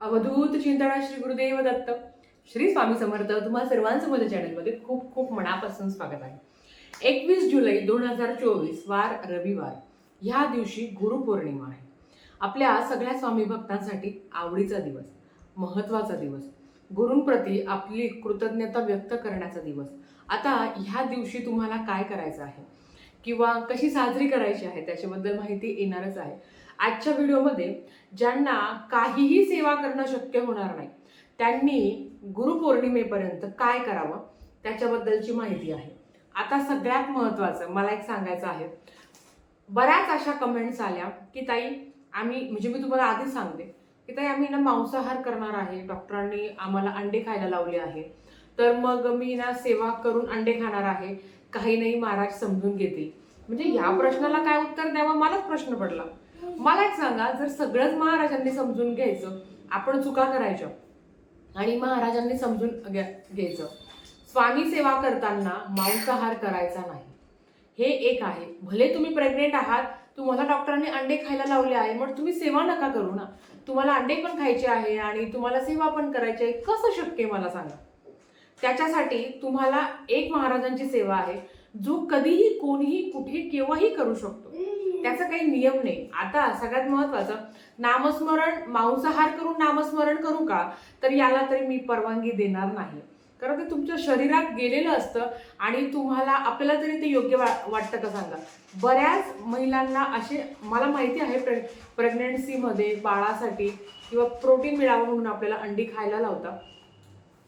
अवधूत चिंतना श्री गुरुदेव दत्त. श्री स्वामी समर्थ. तुम्हाला सर्वांचं माझ्या चॅनलमध्ये खूप खूप मनापासून स्वागत आहे. 21 जुलै 2024 वार रविवार. ह्या दिवशी गुरुपौर्णिमा आहे. आपल्या सगळ्या स्वामी भक्तांसाठी आवडीचा दिवस, महत्वाचा दिवस, गुरूंप्रती आपली कृतज्ञता व्यक्त करण्याचा दिवस. आता ह्या दिवशी तुम्हाला काय करायचं आहे किंवा कशी साजरी करायची आहे त्याच्याबद्दल माहिती येणारच आहे. आजच्या व्हिडिओमध्ये ज्यांना काहीही सेवा करणं शक्य होणार नाही त्यांनी गुरुपौर्णिमेपर्यंत काय करावं त्याच्याबद्दलची माहिती आहे. आता सगळ्यात महत्त्वाचं मला एक सांगायचं आहे. बऱ्याच अशा कमेंट्स आल्या की ताई आम्ही, म्हणजे मी तुम्हाला आधीच सांगते की ताई आम्ही ना मांसाहार करणार आहे, डॉक्टरांनी आम्हाला अंडे खायला लावले आहे, तर मग मी ना सेवा करून अंडे खाणार आहे, काही नाही महाराज समजून घेतील. म्हणजे या प्रश्नाला काय उत्तर द्यावं मलाच प्रश्न पडला. मला एक सांगा, जर सगळंच महाराजांनी समजून घ्यायचं, आपण चुका करायच्या आणि महाराजांनी समजून घ्यायचं, स्वामी सेवा करताना मांसाहार करायचा नाही, हे एक आहे. भले तुम्ही प्रेग्नेंट आहात, तुम्हाला डॉक्टरांनी अंडे खायला लावले आहे, मग तुम्ही सेवा नका करू ना. तुम्हाला अंडे पण खायचे आहे आणि तुम्हाला सेवा पण करायची आहे, कसं शक्य मला सांगा. त्याच्यासाठी तुम्हाला एक महाराजांची सेवा आहे जो कधीही कोणीही कुठे केव्हाही करू शकतो, त्याचा काही नियम नाही. आता सगळ्यात महत्वाचं, नामस्मरण मांसाहार करून नामस्मरण करू का, तर याला तरी मी परवानगी देणार नाही. कारण ते तुमच्या शरीरात गेलेलं असतं आणि तुम्हाला आपल्याला तरी ते योग्य वाटतं का सांगा. बऱ्याच महिलांना असे मला माहिती आहे प्रेग्नन्सीमध्ये बाळासाठी किंवा प्रोटीन मिळावं म्हणून आपल्याला अंडी खायला लावतात.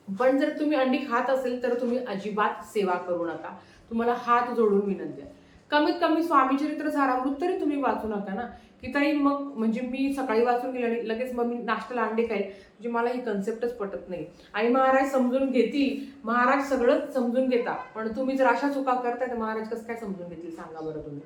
पण जर तुम्ही अंडी खात असेल तर तुम्ही अजिबात सेवा करू नका. तुम्हाला हात जोडून विनंती आहे, कमीत कमी स्वामी चरित्र सारामृत तरी तुम्ही वाचू नका ना. की ताई मग म्हणजे मी सकाळी वाचून गेले आणि लगेच मग मी नाश्त्याला अंडे खाईल, म्हणजे मला ही कन्सेप्टच पटत नाही. आणि महाराज समजून घेतील, महाराज सगळंच समजून घेतात, पण तुम्ही जर अशा चुका करताय तर महाराज कसं काय समजून घेतील सांगा बरं तुम्ही.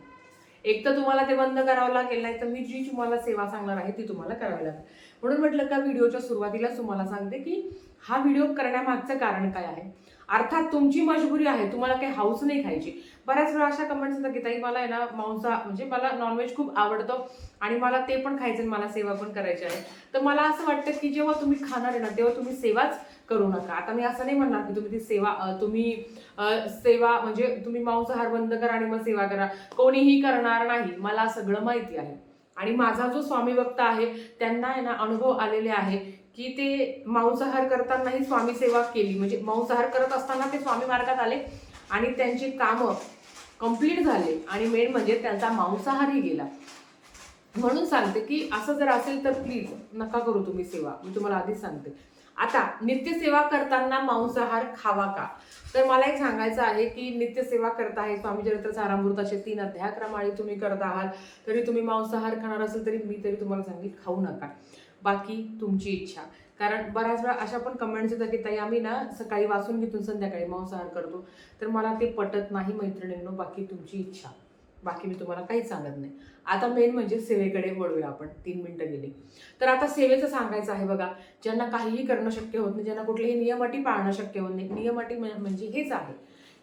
एक तर तुम्हाला ते बंद करावं लागेल, नाही तर मी जी तुम्हाला सेवा सांगणार आहे ती तुम्हाला करावी लागेल. म्हणून म्हटलं का व्हिडिओच्या सुरुवातीलाच तुम्हाला सांगते की हा व्हिडिओ करण्यामागचं कारण काय आहे. अर्थात तुमची मजबुरी आहे, तुम्हाला काही हाऊस नाही खायची. बऱ्याच वेळा अशा कमेंट्स येतात की ताई मला आहे ना म्हणजे मला नॉनव्हेज खूप आवडतं आणि मला ते पण खायचं, मला सेवा पण करायची आहे. तर मला असं वाटतं की जेव्हा तुम्ही खाणार आहे ना तेव्हा तुम्ही सेवाच करू नका. आता मी असं नाही म्हणणार की तुम्ही ती सेवा म्हणजे तुम्ही मांसाहार बंद करा आणि मग सेवा करा, कोणीही करणार नाही. मला सगळं माहिती आहे आणि माझा जो स्वामी भक्त आहे त्यांना आहे ना अनुभव आलेले आहे की ते मांसाहार करतानाही स्वामी सेवा केली, म्हणजे मांसाहार करत असताना ते स्वामी मार्गात आले आणि त्यांची कामं कंप्लीट झाले आणि मेन म्हणजे त्यांचा मांसाहारही गेला. म्हणून सांगते की असं जर असेल तर प्लीज नका करू तुम्ही सेवा, मी तुम्हाला आधीच सांगते. आता नित्यसेवा करताना मांसाहार खावा का, तर मला एक सांगायचं आहे की नित्यसेवा करता आहे, स्वामी चरित्र सारामृत असे 3 अध्याय क्रमाने तुम्ही करत आहात, तरी तुम्ही मांसाहार खाणार असेल तरी मी तरी तुम्हाला सांगेल खाऊ नका. बाकी तुमची इच्छा. कारण बऱ्याच वेळा अशा पण कमेंट्स येतात की ताई आम्ही ना सकाळी वाचून घेतून संध्याकाळी मांसाहार करतो, तर मला ते पटत नाही मैत्रिणींनो. बाकी तुमची इच्छा, बाकी मी तुम्हाला काहीच सांगत नाही. आता मेन म्हणजे सेवेकडे वळूया आपण. 3 मिनिटं गेली तर आता सेवेचं सांगायचं आहे. बघा, ज्यांना काहीही करणं शक्य होत नाही, ज्यांना कुठलेही नियम-अटी पाळणं शक्य होत नाही, नियम-अटी म्हणजे हेच आहे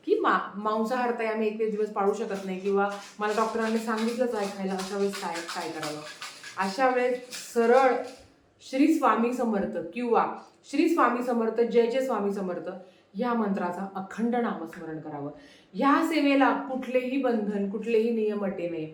की मांसाहार ताई आम्ही 21 दिवस पाळू शकत नाही किंवा मला डॉक्टरांनी सांगितलंच आहे खायला, अशा वेळेस काय करावं. अशा वेळेस सरळ श्री स्वामी समर्थ किंवा श्री स्वामी समर्थ जय जय स्वामी समर्थ या मंत्राचा अखंड नामस्मरण करावं. ह्या सेवेला कुठलेही बंधन, कुठलेही नियम अटी नाही.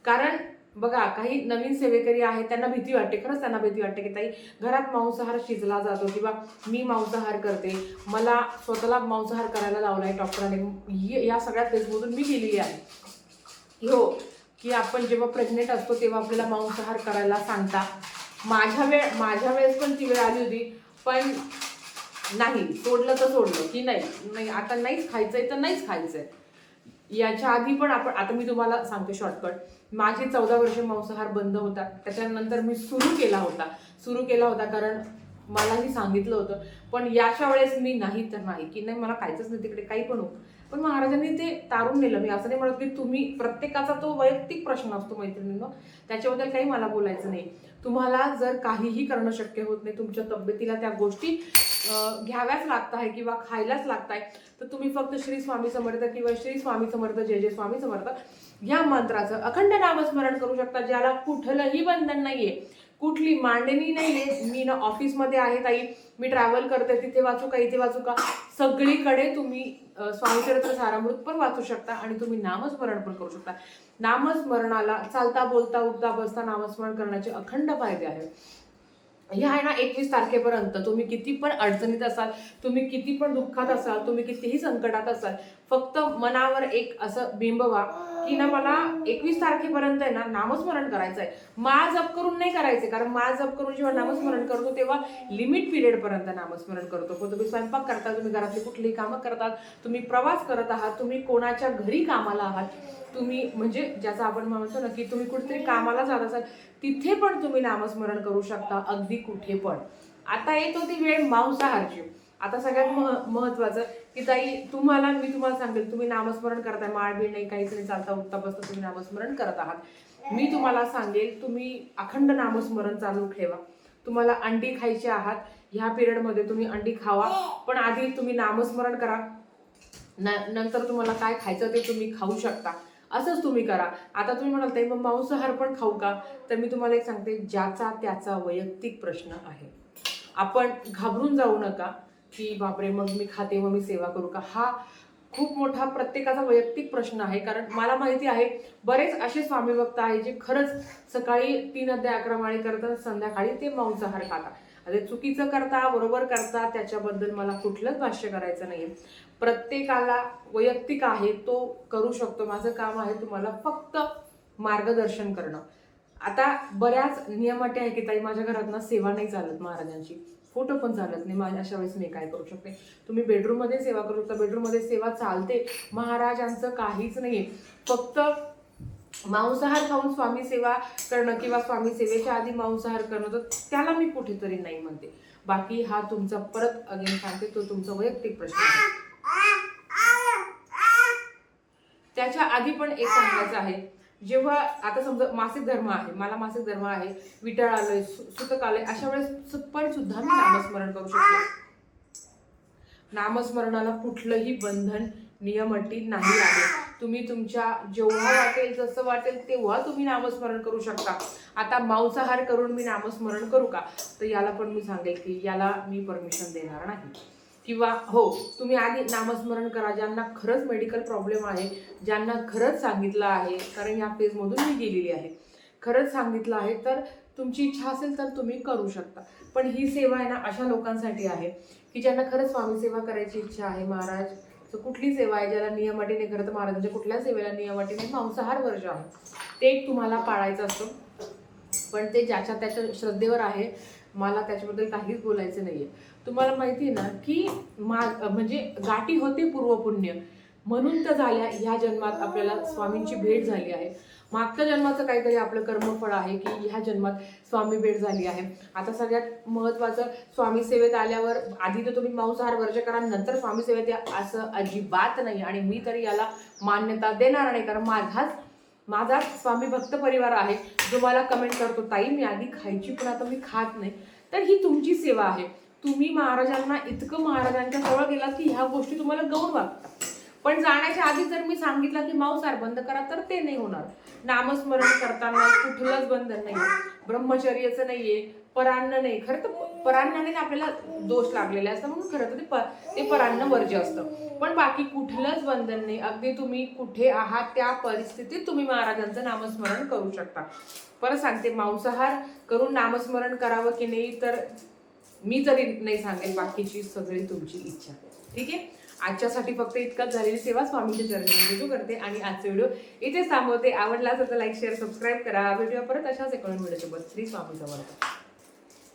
कारण बघा, काही नवीन सेवेकरी आहेत त्यांना भीती वाटते, खरंच त्यांना भीती वाटते की ताई घरात मांसाहार शिजला जातो किंवा मी मांसाहार करते, मला स्वतःला मांसाहार करायला लावलाय डॉक्टरांनी. या सगळ्या फेजमधून मी गेलेली आहे हो, की आपण जेव्हा प्रेग्नेंट असतो तेव्हा आपल्याला मांसाहार करायला सांगता. माझ्या वेळेस पण ती वेळ आली होती, पण नाही, सोडलं तर सोडलं की नाही आता नाहीच खायचंय तर नाहीच खायचंय. याच्या आधी पण आता मी तुम्हाला सांगते शॉर्टकट. माझे 14 वर्ष मांसाहार बंद होता, त्याच्यानंतर मी सुरू केला होता कारण मलाही सांगितलं होतं. पण याच्या वेळेस मी नाही तर नाही की नाही, मला खायचंच नाही तिकडे काही पण हो. पण महाराजांनी ते तारून नेलं. मी असं नाही म्हणत की तुम्ही, प्रत्येकाचा तो वैयक्तिक प्रश्न असतो मैत्रिणींनो, त्याच्याबद्दल काही मला बोलायचं नाही. तुम्हाला जर काहीही करणं शक्य होत नाही, तुमच्या तब्येतीला त्या गोष्टी घ्याव्याच लागत आहे किंवा खायलाच लागत आहे, तर तुम्ही फक्त श्री स्वामी समर्थ किंवा श्री स्वामी समर्थ जय जय स्वामी समर्थ या मंत्राचं अखंड नामस्मरण करू शकता, ज्याला कुठलंही बंधन नाहीये, कुठली मांडणी नाहीये, मी ना ऑफिसमध्ये आहे ताई, मी ट्रॅव्हल करते, तिथे वाचू का इथे वाचू का, सगळीकडे तुम्ही स्वामीचरित्र सारामृत पण वाचू शकता आणि तुम्ही नामस्मरण पण करू शकता. नामस्मरणाला चालता बोलता उठता बसता नामस्मरण करण्याचे अखंड फायदे आहेत. ह्या आहे ना 21 तारखेपर्यंत तुम्ही किती पण अडचणीत असाल, तुम्ही किती पण दुःखात असाल, तुम्ही कितीही संकटात असाल, फक्त मनावर एक असं बिंबवा की ना मला 21 तारखेपर्यंत आहे ना नामस्मरण करायचं आहे. माळ जप करून नाही करायचे, कारण माळ जप करून जेव्हा नामस्मरण करतो तेव्हा लिमिट पिरियड पर्यंत नामस्मरण करतो. पण तुम्ही स्वयंपाक करता, तुम्ही घरातली कुठलीही कामं करतात, तुम्ही प्रवास करत आहात, तुम्ही कोणाच्या घरी कामाला आहात, तुम्ही म्हणजे ज्याचा आपण म्हणतो ना की तुम्ही कुठेतरी कामाला जात असाल, तिथे पण तुम्ही नामस्मरण करू शकता, अगदी कुठे पण. आता येत होती वेळ मांसाहारची. आता सगळ्यात महत्वाचं की ताई मी तुम्हाला सांगेल, तुम्ही नामस्मरण करताय, माळबीळ नाही, काहीच नाही, चालता उठता बसता तुम्ही नामस्मरण करत आहात. मी तुम्हाला सांगेल तुम्ही अखंड नामस्मरण चालू ठेवा. तुम्हाला अंडी खायची आहात, ह्या पिरियडमध्ये तुम्ही अंडी खावा, पण आधी तुम्ही नामस्मरण करा. नंतर तुम्हाला काय खायचं ते तुम्ही खाऊ शकता, असंच तुम्ही करा. आता तुम्ही म्हणाल ताई मग मांसाहार पण खाऊ का, तर मी तुम्हाला एक सांगते, ज्याचा त्याचा वैयक्तिक प्रश्न आहे. आपण घाबरून जाऊ नका की बापरे मग मी खाते मग मी सेवा करू का. हा खूप मोठा प्रत्येकाचा वैयक्तिक प्रश्न आहे. कारण मला माहिती आहे बरेच असे स्वामी भक्त आहे जे खरंच सकाळी 3 अध्याय 11 माळी करतात, संध्याकाळी ते मांसाहार खातात. आता चुकीचं करता बरोबर करता त्याच्याबद्दल मला कुठलंच भाष्य करायचं नाहीये. प्रत्येकाला वैयक्तिक आहे, तो करू शकतो. माझं काम आहे तुम्हाला फक्त मार्गदर्शन करणं. आता बऱ्याच नियम अटी आहे की ताई माझ्या घरात ना सेवा नाही चालत महाराजांची, फोटो पण चालत नाही, माझ्या अशा वेळेस मी काय करू शकते. तुम्ही बेडरूम मध्ये सेवा करू शकता, बेडरूम मध्ये सेवा चालते, महाराजांचं काहीच नाहीये. फक्त मांसाहार खाऊन स्वामी सेवा करणं किंवा स्वामी सेवेच्या आधी मांसाहार करणं, तर त्याला मी कुठेतरी नाही म्हणते. बाकी हा तुमचा परत अगेन सांगते, तो तुमचा वैयक्तिक प्रश्न आहे. त्याच्या आधी पण एक सांगायचं आहे, जेव्हा आता समजा मासिक धर्म आहे, मला मासिक धर्म आहे, विटाळ आलंय, सुतक आलंय, अशा वेळेस पण सुद्धा मी नामस्मरण करू शकते. नामस्मरणाला कुठलंही बंधन नियम अटी नाही आहे. तुम्ही तुमच्या जेव्हा वाटेल जसं वाटेल तेव्हा तुम्ही नामस्मरण करू शकता. आता मांसाहार करून मी नामस्मरण करू का, तर याला पण मी सांगेल की याला मी परमिशन देणार नाही. किंवा हो तुम्ही आधी नामस्मरण करा, ज्यांना खरंच मेडिकल प्रॉब्लेम आहे, ज्यांना खरंच सांगितलं आहे, कारण या फेजमधून मी गेलेली आहे, खरंच सांगितलं आहे, तर तुमची इच्छा असेल तर तुम्ही करू शकता. पण ही सेवा आहे ना अशा लोकांसाठी आहे की ज्यांना खरंच स्वामी सेवा करायची इच्छा आहे. महाराज कुठली सेवा आहे ज्याला नियम अटी नाही, खरं तर महाराजांच्या कुठल्या सेवेला नियम अटी नाही, मांसाहार वर्ज आहे, ते एक तुम्हाला पाळायचं असतं. पण ते ज्याच्या त्याच्या श्रद्धेवर आहे, मला त्याच्याबद्दल काहीच बोलायचं नाहीये. तुम्हाला माहिती आहे ना की म्हणजे गाठी होते पूर्वपुण्य, म्हणून तर झाल्या ह्या जन्मात आपल्याला स्वामींची भेट झाली आहे. मागच्या जन्माचं काहीतरी आपलं कर्मफळ आहे की ह्या जन्मात स्वामी भेट झाली आहे. आता सगळ्यात महत्त्वाचं, स्वामी सेवेत आल्यावर आधी तर तुम्ही मांसाहार वर्ज करा, नंतर स्वामी सेवेत या, असं अजिबात नाही. आणि मी तरी याला मान्यता देणार नाही, कारण माझा स्वामी भक्त परिवार आहे जो मला कमेंट करतो ताई मी आधी खायची पण आता मी खात नाही. तर ही तुमची सेवा आहे. तुम्ही महाराजांना इतकं महाराजांच्या जवळ गेलात की ह्या गोष्टी तुम्हाला गौण वाटतात. पण जाण्याच्या आधी जर मी सांगितलं की मांसाहार बंद करा, तर ते नाही होणार. नामस्मरण करताना कुठलंच बंधन नाही, ब्रह्मचर्याचं नाहीये, परान्न नाही. खरं तर परान्नाने आपल्याला दोष लागलेले असतात, म्हणून खरं तर ते परान्न वर्ज्य असतं. पण बाकी कुठलंच बंधन नाही. अगदी तुम्ही कुठे आहात त्या परिस्थितीत तुम्ही महाराजांचं नामस्मरण करू शकता. परत सांगते, मांसाहार करून नामस्मरण करावं की नाही तर मी तरी नाही सांगेल, बाकीची सगळी तुमची इच्छा. ठीक आहे, आजच्यासाठी फक्त इतकंच. झालेली सेवा स्वामींच्या चरणी रुजू करते आणि आजचा व्हिडिओ इथेच थांबवते. आवडला असेल तर लाईक शेअर सबस्क्राईब करा. व्हिडिओ परत अशाच एका व्हिडिओसोबत. श्री स्वामी समर्थ.